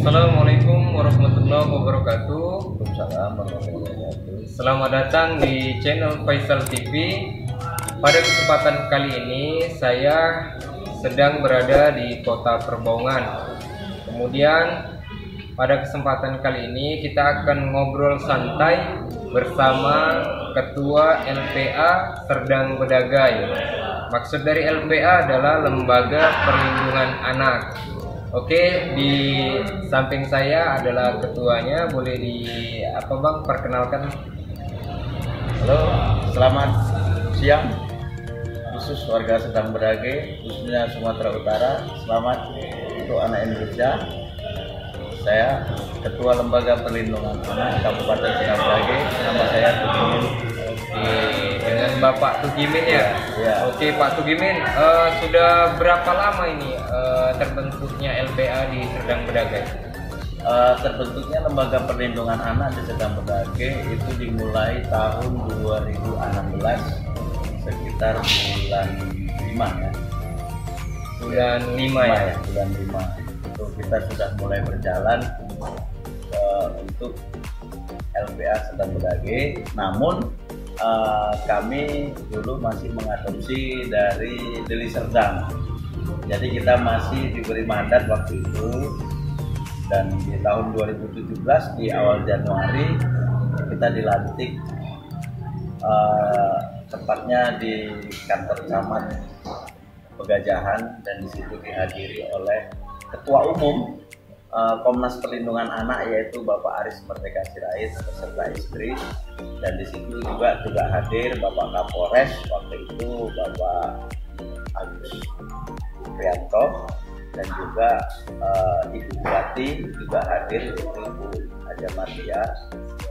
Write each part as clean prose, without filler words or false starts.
Assalamualaikum warahmatullahi wabarakatuh. Waalaikumsalam warahmatullahi wabarakatuh. Selamat datang di channel Faisal TV. Pada kesempatan kali ini saya sedang berada di Kota Perbaungan. Kemudian pada kesempatan kali ini kita akan ngobrol santai bersama Ketua LPA Serdang Bedagai. Maksud dari LPA adalah Lembaga Perlindungan Anak. Oke, di samping saya adalah ketuanya. Boleh perkenalkan? Halo, selamat siang khusus warga Serdang Bedagai, khususnya Sumatera Utara. Selamat untuk anak Indonesia. Saya Ketua Lembaga Perlindungan Anak Kabupaten Serdang Bedagai. Nama saya Tugimin. Dengan Bapak Tugimin ya? Ya. Oke, Pak Tugimin, sudah berapa lama ini terbentuknya LPA di Serdang Bedagai? Terbentuknya Lembaga Perlindungan Anak di Serdang Bedagai itu dimulai tahun 2016, sekitar bulan 5 ya. Bulan 5 ya? Bulan 5 itu kita sudah mulai berjalan untuk LPA Serdang Bedagai. Namun kami dulu masih mengadopsi dari Deli Serdang. Jadi kita masih diberi mandat waktu itu, dan di tahun 2017 di awal Januari kita dilantik, tepatnya di kantor camat Pegajahan, dan di situ dihadiri oleh Ketua Umum Komnas Perlindungan Anak, yaitu Bapak Aris Merdeka Sirait beserta istri, dan di situ juga hadir Bapak Kapolres waktu itu, Bapak Agus Prianto, dan juga Ibu Bupati juga hadir, yaitu Ibu Haja Matia,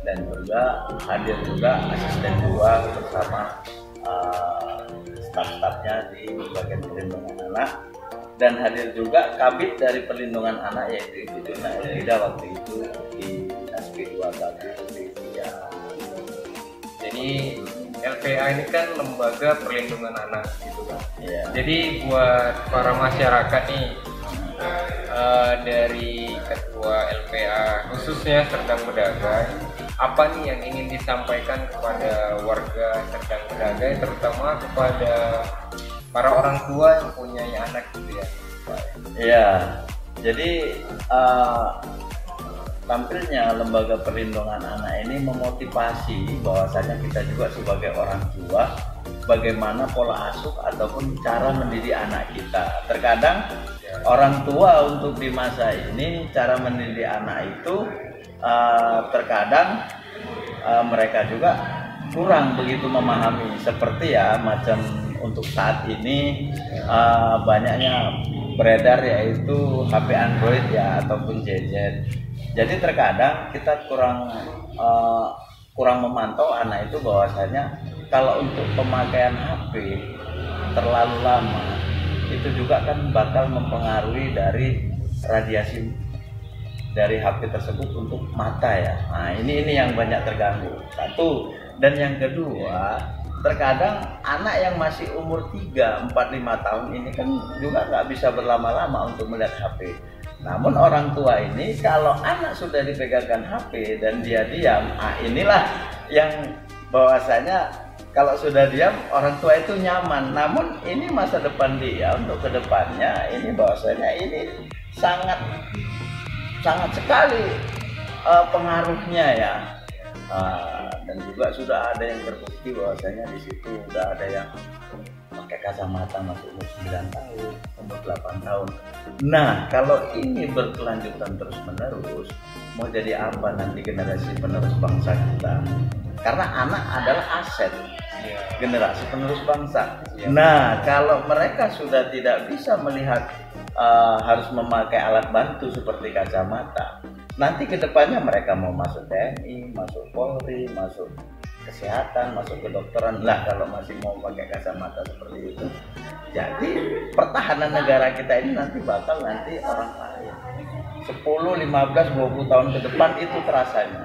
dan juga hadir juga asisten 2 bersama staf-stafnya di bagian perlindungan anak. Dan hadir juga kabit dari perlindungan anak, yaitu Ibu Dina Elida waktu itu di Dinas P2 Indonesia. Jadi LPA ini kan lembaga perlindungan anak gitu kan. Ya. Jadi buat para masyarakat nih, dari Ketua LPA khususnya Serdang Bedagai, apa nih yang ingin disampaikan kepada warga Serdang Bedagai, terutama kepada para orang tua yang punya anak gitu ya? Iya, jadi tampilnya Lembaga Perlindungan Anak ini memotivasi bahwasanya kita juga sebagai orang tua, bagaimana pola asuh ataupun cara mendidik anak kita. Terkadang orang tua untuk di masa ini cara mendidik anak itu terkadang mereka juga kurang begitu memahami, seperti ya macam untuk saat ini banyaknya beredar yaitu HP Android ya ataupun gadget. Jadi terkadang kita kurang memantau anak itu bahwasanya kalau untuk pemakaian HP terlalu lama itu juga kan bakal mempengaruhi dari radiasi dari HP tersebut untuk mata ya. Nah ini yang banyak terganggu. Satu, dan yang kedua, terkadang anak yang masih umur 3, 4, 5 tahun ini kan juga nggak bisa berlama-lama untuk melihat HP. Namun orang tua ini kalau anak sudah dipegangkan HP dan dia diam, inilah yang bahwasanya kalau sudah diam orang tua itu nyaman. Namun ini masa depan dia untuk kedepannya, ini bahwasanya ini sangat sekali pengaruhnya ya. Dan juga sudah ada yang terbukti bahwasanya di situ sudah ada yang pakai kacamata masuk umur 9 tahun, umur 8 tahun. Nah, kalau ini berkelanjutan terus-menerus, mau jadi apa nanti generasi penerus bangsa kita? Karena anak adalah aset generasi penerus bangsa. Nah, kalau mereka sudah tidak bisa melihat, harus memakai alat bantu seperti kacamata, nanti kedepannya mereka mau masuk TNI, masuk Polri, masuk kesehatan, masuk kedokteran lah kalau masih mau pakai kacamata seperti itu. Jadi pertahanan negara kita ini nanti bakal orang lain 10, 15, 20 tahun ke depan itu terasanya.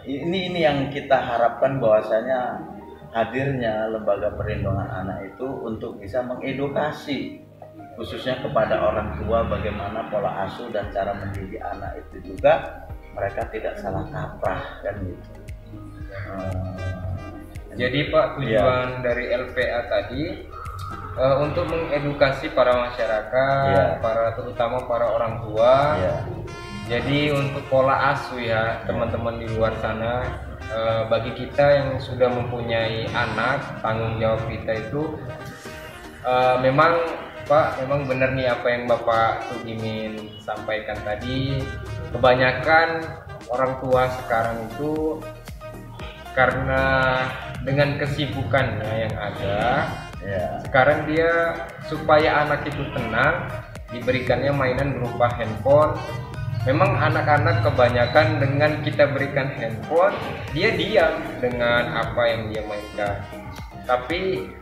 Ini yang kita harapkan, bahwasanya hadirnya Lembaga Perlindungan Anak itu untuk bisa mengedukasi khususnya kepada orang tua, bagaimana pola asuh dan cara mendidik anak itu juga mereka tidak salah kaprah kan gitu. Jadi Pak, tujuan dari LPA tadi untuk mengedukasi para masyarakat, terutama para orang tua. Jadi untuk pola asuh ya teman-teman di luar sana, bagi kita yang sudah mempunyai anak, tanggung jawab kita itu memang Pak, memang benar nih apa yang Bapak Tugimin sampaikan tadi. Kebanyakan orang tua sekarang itu karena dengan kesibukannya yang ada, sekarang dia supaya anak itu tenang, diberikannya mainan berupa handphone. Memang anak-anak kebanyakan dengan kita berikan handphone, dia diam dengan apa yang dia mainkan. Tapi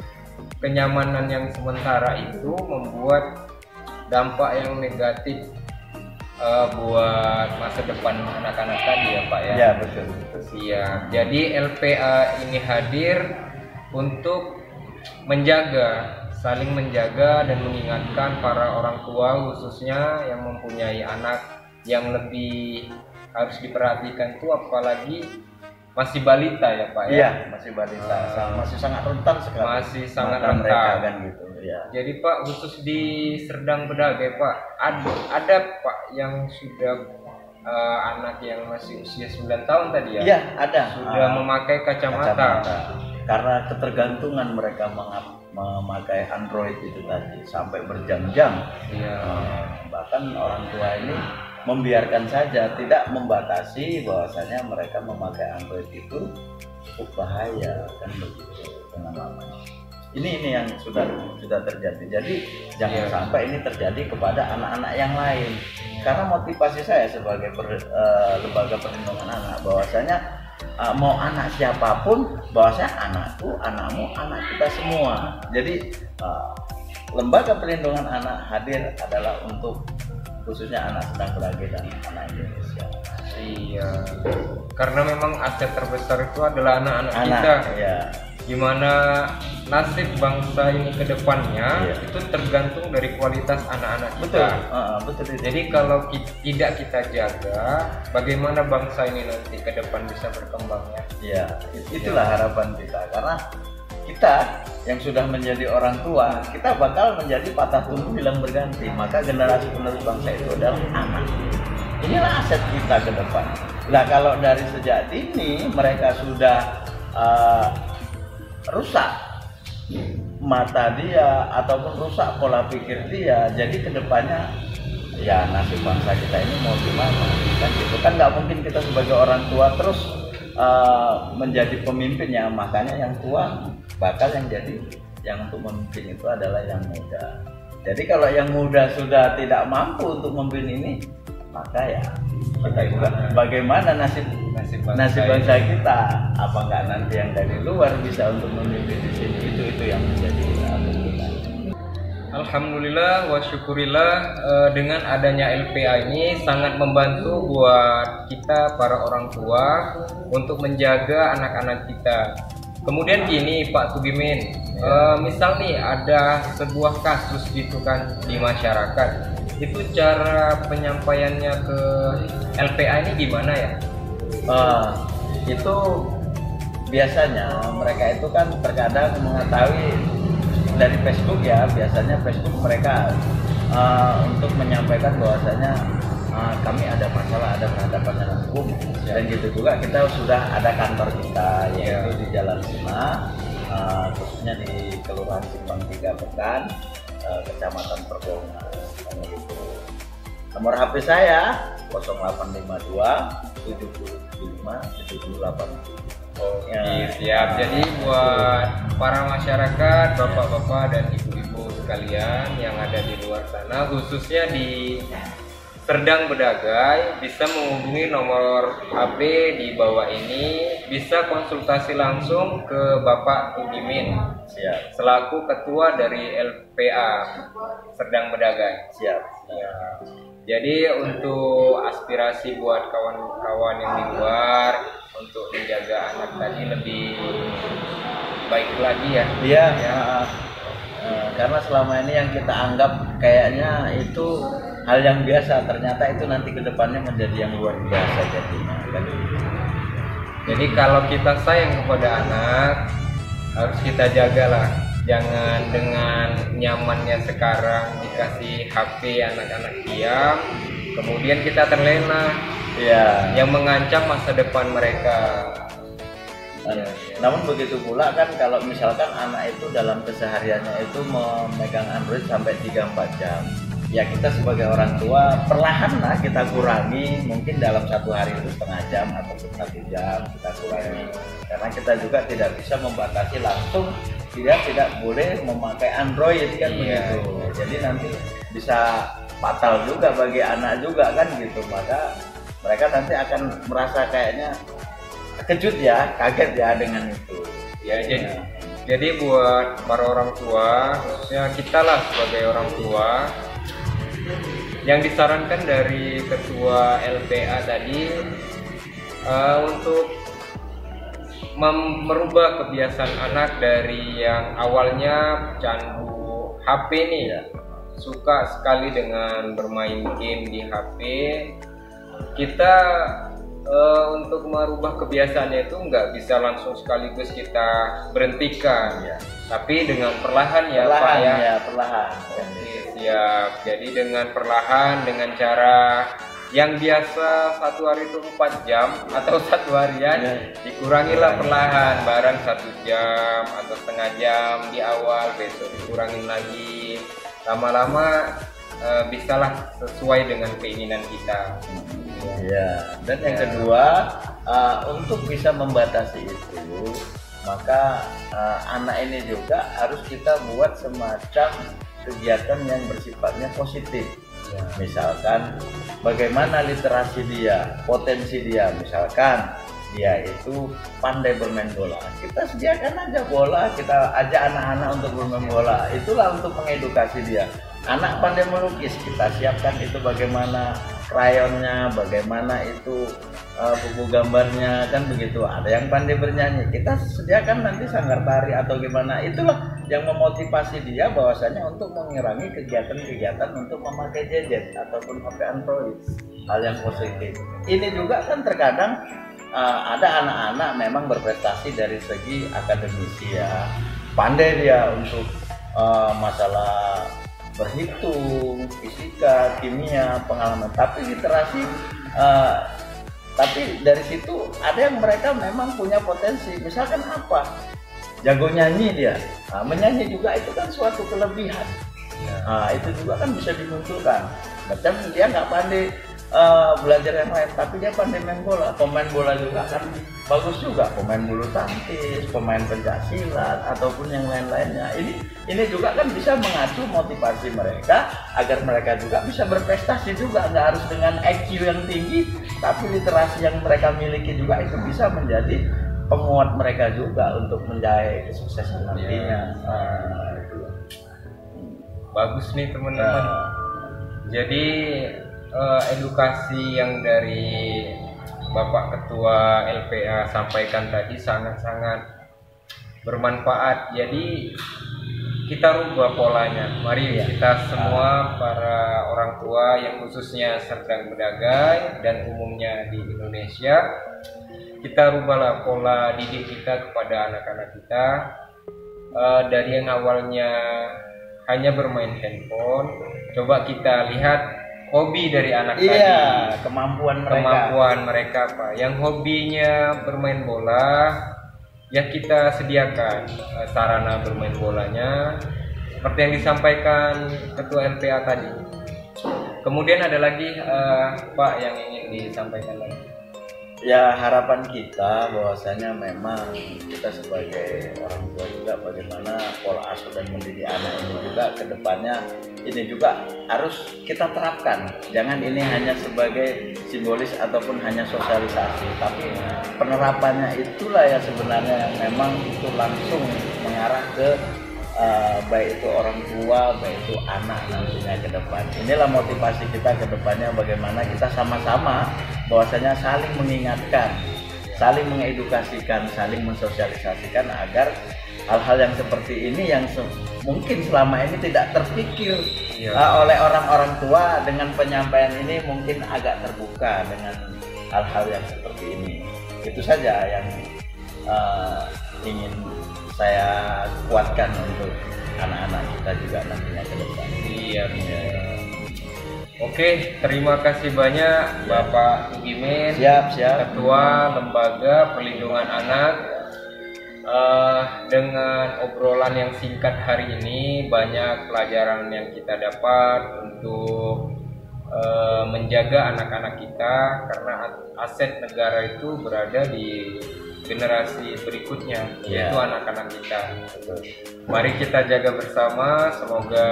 kenyamanan yang sementara itu membuat dampak yang negatif buat masa depan anak-anak tadi ya Pak ya. Ya betul. Siap. Jadi LPA ini hadir untuk saling menjaga dan mengingatkan para orang tua khususnya yang mempunyai anak yang lebih harus diperhatikan itu, apalagi masih balita ya Pak ya. Iya, masih balita, masih sangat rentan sekali. Masih sangat rentan kan gitu. Ya. Jadi Pak, khusus di Serdang Bedagai Pak, ada Pak yang sudah anak yang masih usia 9 tahun tadi ya? Iya, ada. Sudah memakai kacamata. Karena ketergantungan mereka memakai Android itu tadi sampai berjam-jam. Iya. Bahkan orang tua ini membiarkan saja, tidak membatasi bahwasanya mereka memakai Android itu cukup bahaya kan begitu dengan lamanya. Ini yang sudah terjadi. Jadi jangan sampai ini terjadi kepada anak-anak yang lain. Karena motivasi saya sebagai lembaga perlindungan anak bahwasanya mau anak siapapun, bahwasanya anakku, anakmu, anak kita semua. Jadi lembaga perlindungan anak hadir adalah untuk khususnya anak sedang belajar dan anak Indonesia. Iya. Karena memang aset terbesar itu adalah anak-anak kita. Iya. Gimana nasib bangsa ini ke depannya itu tergantung dari kualitas anak-anak kita. Betul. Jadi kalau tidak kita jaga, bagaimana bangsa ini nanti ke depan bisa berkembangnya? Iya, itulah harapan kita. Karena kita yang sudah menjadi orang tua, kita bakal menjadi patah tumbuh hilang berganti. Maka generasi penerus bangsa itu adalah anak. Inilah aset kita ke depan. Nah, kalau dari sejak dini mereka sudah rusak mata dia ataupun rusak pola pikir dia, jadi kedepannya ya nasib bangsa kita ini mau gimana kan gitu kan. Nggak mungkin kita sebagai orang tua terus menjadi pemimpinnya, makanya yang tua bakal yang untuk memimpin itu adalah yang muda. Jadi kalau yang muda sudah tidak mampu untuk memimpin ini, maka ya bagaimana nasib bangsa kita? Apa nggak nanti yang dari luar bisa untuk memimpin di sini? Itu yang menjadi tuntutan. Alhamdulillah wa syukurillah, dengan adanya LPA ini sangat membantu buat kita para orang tua untuk menjaga anak-anak kita. Kemudian gini Pak Tugimin, misal nih ada sebuah kasus gitu kan di masyarakat, itu cara penyampaiannya ke LPA ini gimana ya? Itu biasanya mereka itu kan terkadang mengetahui dari Facebook ya, biasanya Facebook mereka untuk menyampaikan bahwasanya kami ada masalah, ada berhadapan dengan hukum, dan gitu juga kita sudah ada kantor kita yaitu di Jalan Sina, khususnya di Kelurahan Simpang 3 Pekan, Kecamatan Perbongan. Gitu. Nomor HP saya 0852 75 78. Siap. Jadi buat para masyarakat, bapak-bapak dan ibu-ibu sekalian yang ada di luar sana, khususnya di Serdang Bedagai, bisa menghubungi nomor HP di bawah ini, bisa konsultasi langsung ke Bapak Tugimin selaku ketua dari LPA Serdang Bedagai. Siap. Jadi untuk aspirasi buat kawan-kawan yang di luar untuk menjaga anak tadi lebih baik lagi ya. Iya. karena selama ini yang kita anggap kayaknya itu hal yang biasa, ternyata itu nanti kedepannya menjadi yang luar biasa jadinya kan. Jadi kalau kita sayang kepada anak harus kita jagalah, jangan dengan nyamannya sekarang dikasih HP anak-anak diam, kemudian kita terlena Ya. yang mengancam masa depan mereka. Namun begitu pula kan kalau misalkan anak itu dalam kesehariannya itu memegang Android sampai 3-4 jam, ya kita sebagai orang tua perlahan lah kita kurangi, mungkin dalam satu hari itu setengah jam ataupun 1 jam kita kurangi, karena kita juga tidak bisa membatasi langsung dia tidak boleh memakai Android kan. Begitu, jadi nanti bisa fatal juga bagi anak juga kan gitu, maka mereka nanti akan merasa kayaknya kejut ya, kaget ya dengan itu. Ya, jadi buat para orang tua, khususnya kita lah sebagai orang tua, yang disarankan dari ketua LPA tadi untuk merubah kebiasaan anak dari yang awalnya candu HP nih, suka sekali dengan bermain game di HP. Kita untuk merubah kebiasaannya itu nggak bisa langsung sekaligus kita berhentikan, tapi dengan perlahan ya Pak ya. Perlahan. Oke, siap. Jadi dengan perlahan, dengan cara yang biasa satu hari itu 4 jam atau satu harian, dikurangilah perlahan, barang 1 jam atau setengah jam di awal, besok dikurangin lagi, lama-lama bisalah sesuai dengan keinginan kita. Ya, dan yang kedua, untuk bisa membatasi itu, maka anak ini juga harus kita buat semacam kegiatan yang bersifatnya positif. Misalkan bagaimana literasi dia, potensi dia, misalkan dia itu pandai bermain bola, kita sediakan aja bola, kita ajak anak-anak untuk bermain bola, itulah untuk mengedukasi dia. Anak pandai melukis, kita siapkan itu bagaimana krayonnya, bagaimana itu buku gambarnya kan begitu. Ada yang pandai bernyanyi, kita sediakan nanti sanggar tari atau gimana. Itulah yang memotivasi dia bahwasanya untuk mengurangi kegiatan-kegiatan untuk memakai gadget ataupun HP Android. Hal yang positif. Ini juga kan terkadang ada anak-anak memang berprestasi dari segi akademisi ya, pandai dia untuk masalah berhitung, fisika, kimia, pengalaman, tapi literasi, tapi dari situ ada yang mereka memang punya potensi, misalkan apa, jago nyanyi dia, menyanyi juga itu kan suatu kelebihan, itu juga kan bisa dimunculkan, macam dia nggak pandai belajar yang lain, tapi dia pandai main bola, pemain bola juga kan bagus juga, pemain bulu tangkis, pemain pencaksilat ataupun yang lain-lainnya. Ini juga kan bisa mengacu motivasi mereka agar mereka juga bisa berprestasi juga, nggak harus dengan IQ yang tinggi, tapi literasi yang mereka miliki juga itu bisa menjadi penguat mereka juga untuk mencapai kesuksesan nantinya. Bagus nih teman-teman. Jadi edukasi yang dari Bapak Ketua LPA sampaikan tadi sangat-sangat bermanfaat. Jadi kita rubah polanya. Mari kita semua para orang tua yang khususnya sedang berdagang dan umumnya di Indonesia, kita rubahlah pola didik kita kepada anak-anak kita, dari yang awalnya hanya bermain handphone, coba kita lihat hobi dari anak tadi, kemampuan mereka Pak. Yang hobinya bermain bola, ya kita sediakan sarana bermain bolanya seperti yang disampaikan Ketua LPA tadi. Kemudian ada lagi Pak yang ingin disampaikan lagi. Ya, harapan kita bahwasanya memang kita sebagai orang tua juga bagaimana pola asuh dan mendidik anak ini juga kedepannya ini juga harus kita terapkan. Jangan ini hanya sebagai simbolis ataupun hanya sosialisasi, tapi penerapannya itulah yang sebenarnya memang itu langsung mengarah ke baik itu orang tua, baik itu anak nantinya ke depan. Inilah motivasi kita ke depannya, bagaimana kita sama-sama bahwasanya saling mengingatkan, saling mengedukasikan, saling mensosialisasikan agar hal-hal yang seperti ini yang mungkin selama ini tidak terpikir Iya. oleh orang-orang tua. Dengan penyampaian ini mungkin agak terbuka dengan hal-hal yang seperti ini. Itu saja yang ingin saya kuatkan untuk anak-anak kita juga nantinya ke depan. Iya. Oke, terima kasih banyak Bapak Ugimin, Siap. Ketua Lembaga Perlindungan Anak. Dengan obrolan yang singkat hari ini, banyak pelajaran yang kita dapat untuk menjaga anak-anak kita, karena aset negara itu berada di generasi berikutnya, yaitu anak-anak kita. Mari kita jaga bersama, semoga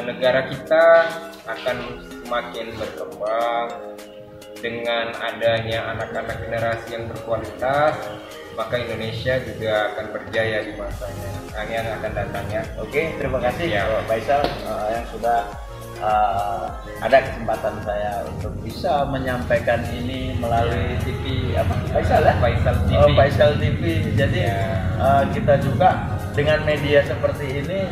negara kita akan semakin berkembang dengan adanya anak-anak generasi yang berkualitas. Maka Indonesia juga akan berjaya di masanya yang akan datang ya. Oke, terima kasih Pak Faisal yang sudah ada kesempatan saya untuk bisa menyampaikan ini melalui TV apa Faisal ya? Faisal TV. Faisal TV. Jadi kita juga dengan media seperti ini,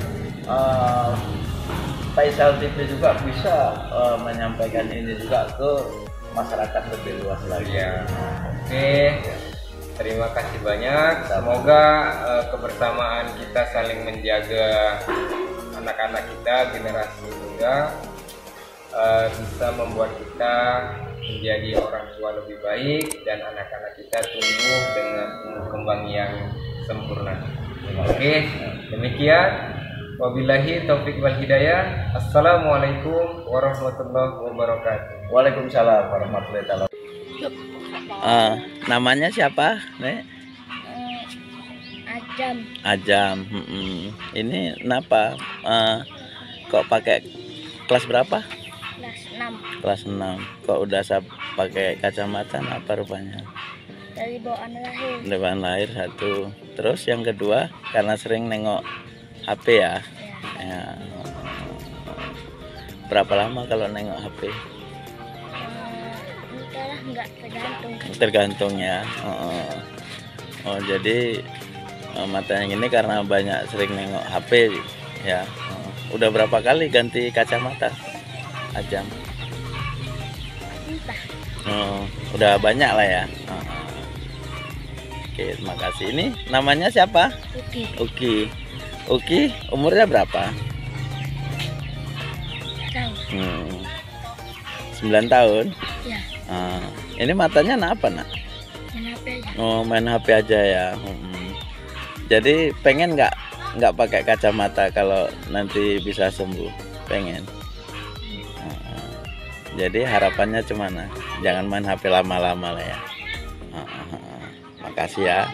Faisal TV juga bisa menyampaikan ini juga ke masyarakat lebih luas lagi. Ya. Oke. Terima kasih banyak. Semoga kebersamaan kita saling menjaga anak-anak kita, generasi muda, bisa membuat kita menjadi orang tua lebih baik dan anak-anak kita tumbuh dengan tumbuh kembang yang sempurna. Oke, demikian. Wabillahi taufik wal hidayah. Assalamualaikum warahmatullahi wabarakatuh. Waalaikumsalam warahmatullahi wabarakatuh. Namanya siapa, Nek? Ajam. Ini kenapa kok pakai kelas berapa? Kelas 6. Kok udah pakai kacamata apa rupanya? Dari bawaan lahir. Bawaan lahir satu. Terus yang kedua karena sering nengok HP ya. Berapa lama kalau nengok HP? Enggak tergantung ya. Jadi matanya ini karena banyak sering nengok HP ya. Udah berapa kali ganti kacamata Ajam? Entah. Udah banyak lah ya. Oke, terima kasih. Ini namanya siapa? Uki, umurnya berapa? 9 tahun. Ya. Ini matanya apa nak? Main HP aja. Main HP aja ya. Jadi pengen nggak pakai kacamata kalau nanti bisa sembuh? Pengen. Jadi harapannya cemana? Jangan main HP lama-lama lah ya. Makasih ya.